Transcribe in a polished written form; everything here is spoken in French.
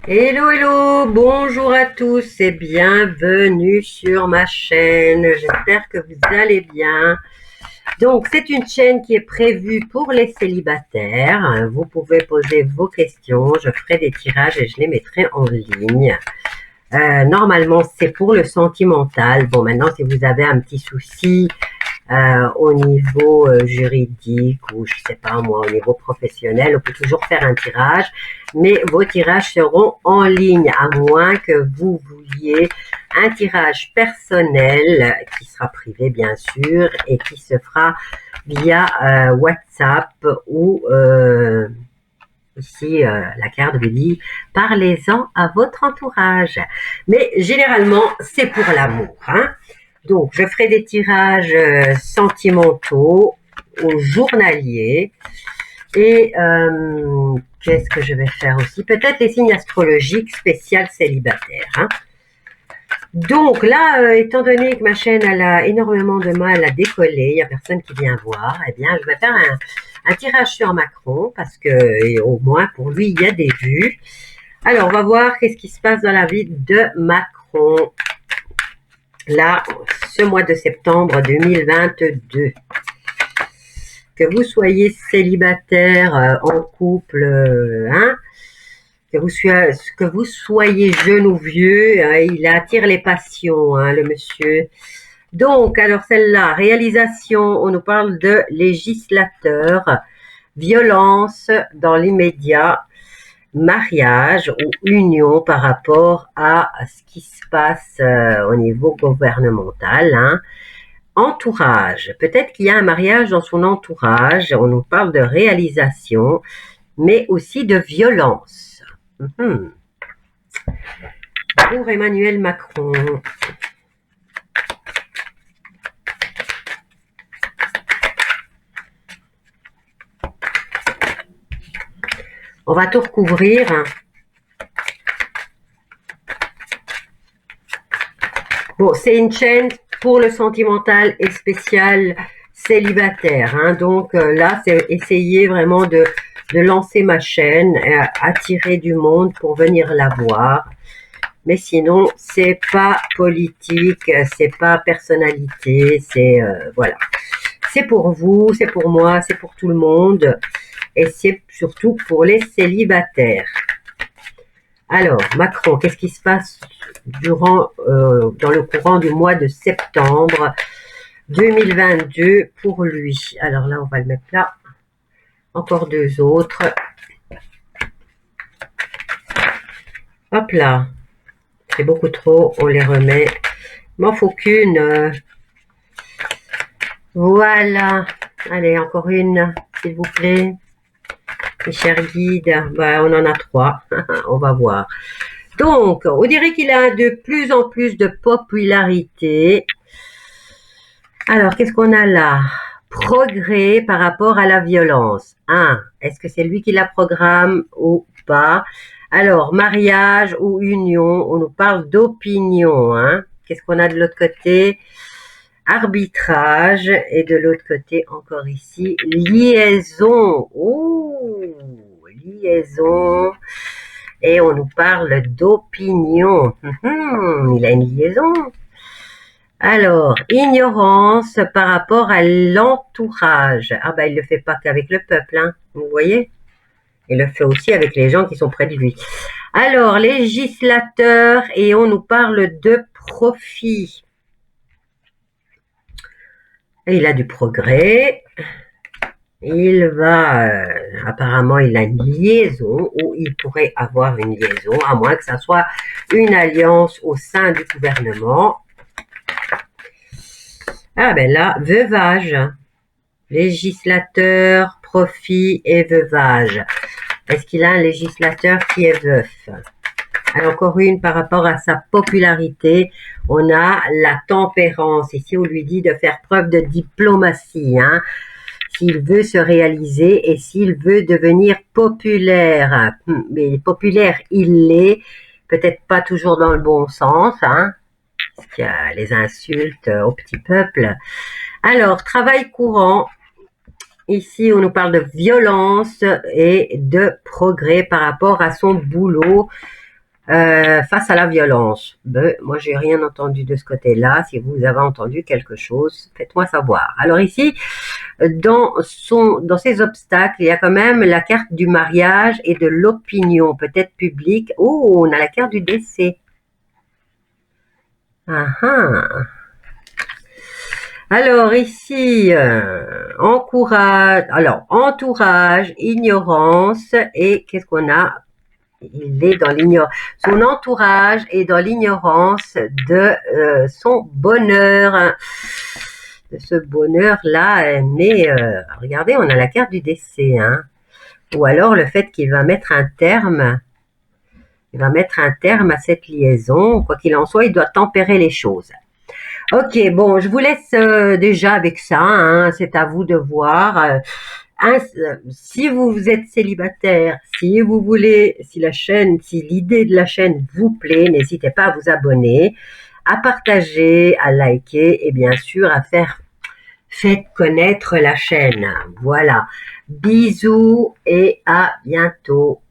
Hello, hello, bonjour à tous et bienvenue sur ma chaîne. J'espère que vous allez bien. Donc, c'est une chaîne qui est prévue pour les célibataires. Vous pouvez poser vos questions. Je ferai des tirages et je les mettrai en ligne. Normalement, c'est pour le sentimental. Bon, maintenant, si vous avez un petit souci au niveau juridique ou je sais pas moi, au niveau professionnel, on peut toujours faire un tirage, mais vos tirages seront en ligne à moins que vous vouliez un tirage personnel qui sera privé bien sûr et qui se fera via WhatsApp ou ici, la carte vous dit « Parlez-en à votre entourage ». Mais généralement, c'est pour l'amour. Hein. Donc, je ferai des tirages sentimentaux aux journaliers. Et qu'est-ce que je vais faire aussi? Peut-être les signes astrologiques spécial célibataire. Hein. Donc là, étant donné que ma chaîne elle a énormément de mal à décoller, il n'y a personne qui vient voir, eh bien, je vais faire un tirage sur Macron parce que au moins pour lui, il y a des vues. Alors, on va voir qu'est-ce qui se passe dans la vie de Macron. Là, ce mois de septembre 2022. Que vous soyez célibataire, en couple, hein, que vous soyez jeune ou vieux, hein, il attire les passions, hein, le monsieur. Donc, alors celle-là, réalisation, on nous parle de législateur, violence dans l'immédiat, mariage ou union par rapport à ce qui se passe au niveau gouvernemental. Hein. Entourage, peut-être qu'il y a un mariage dans son entourage, on nous parle de réalisation, mais aussi de violence. Pour Emmanuel Macron. On va tout recouvrir. Bon, c'est une chaîne pour le sentimental et spécial célibataire. Hein. Donc là, c'est essayer vraiment de lancer ma chaîne, attirer du monde pour venir la voir. Mais sinon, c'est pas politique, c'est pas personnalité, c'est voilà. C'est pour vous, c'est pour moi, c'est pour tout le monde. Et c'est surtout pour les célibataires. Alors, Macron, qu'est-ce qui se passe dans le courant du mois de septembre 2022 pour lui? Alors là, on va le mettre là. Encore deux autres. Hop là. C'est beaucoup trop, on les remet. Il m'en faut qu'une. Voilà. Allez, encore une, s'il vous plaît. Mes chers guides, bah, on en a trois, on va voir. Donc, on dirait qu'il a de plus en plus de popularité. Alors, qu'est-ce qu'on a là? Progrès par rapport à la violence. Est-ce que c'est lui qui la programme ou pas? Alors, mariage ou union, on nous parle d'opinion. Hein? Qu'est-ce qu'on a de l'autre côté? Arbitrage, et de l'autre côté encore ici, liaison. Oh, liaison. Et on nous parle d'opinion. Il a une liaison. Alors, ignorance par rapport à l'entourage. Ah ben, il ne le fait pas qu'avec le peuple, hein, vous voyez? Il le fait aussi avec les gens qui sont près de lui. Alors, législateur, et on nous parle de profit. Il a du progrès. Il va, apparemment, il a une liaison, ou il pourrait avoir une liaison, à moins que ça soit une alliance au sein du gouvernement. Ah ben là, veuvage. Législateur, profit et veuvage. Est-ce qu'il a un législateur qui est veuf? Alors, encore une par rapport à sa popularité, on a la tempérance. Ici, on lui dit de faire preuve de diplomatie, hein, s'il veut se réaliser et s'il veut devenir populaire. Mais populaire, il l'est, peut-être pas toujours dans le bon sens, hein, parce qu'il y a les insultes au petit peuple. Alors, travail courant. Ici, on nous parle de violence et de progrès par rapport à son boulot face à la violence. Ben, moi, j'ai rien entendu de ce côté-là. Si vous avez entendu quelque chose, faites-moi savoir. Alors ici, dans ces obstacles, il y a quand même la carte du mariage et de l'opinion, peut-être publique. Oh, on a la carte du décès. Ah, ah. Alors ici, entourage, ignorance et qu'est-ce qu'on a? Il est dans l'ignorance. Son entourage est dans l'ignorance de son bonheur, de ce bonheur-là. Mais regardez, on a la carte du décès, hein. Ou alors le fait qu'il va mettre un terme. Il va mettre un terme à cette liaison. Quoi qu'il en soit, il doit tempérer les choses. Ok, bon, je vous laisse déjà avec ça, hein, c'est à vous de voir. Si vous êtes célibataire, si vous voulez, si l'idée de la chaîne vous plaît, n'hésitez pas à vous abonner, à partager, à liker et bien sûr à faites connaître la chaîne. Voilà, bisous et à bientôt.